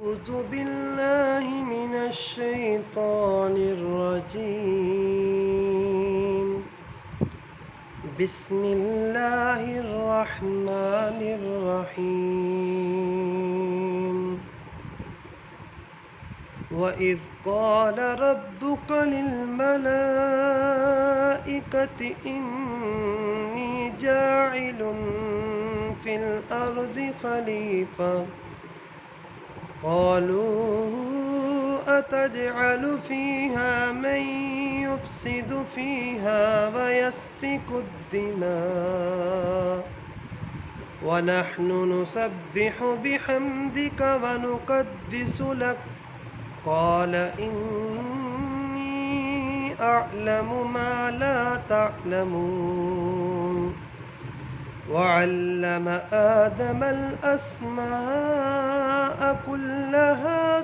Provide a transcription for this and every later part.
أعوذ بالله من الشيطان الرجيم. بسم الله الرحمن الرحيم. وإذ قال ربك للملائكة إني جاعل في الأرض خليفة قالوا أتجعل فيها من يفسد فيها ويسفك الدماء ونحن نسبح بحمدك ونقدس لك قال إني أعلم ما لا تعلمون. وعلم آدم الأسماء كلها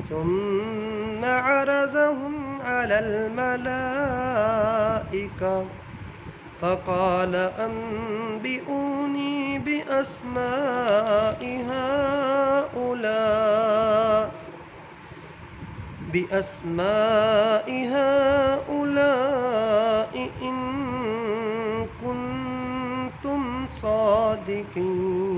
ثم عرضهم على الملائكة فقال أنبئوني بأسماء هؤلاء إن كنتم صادقين.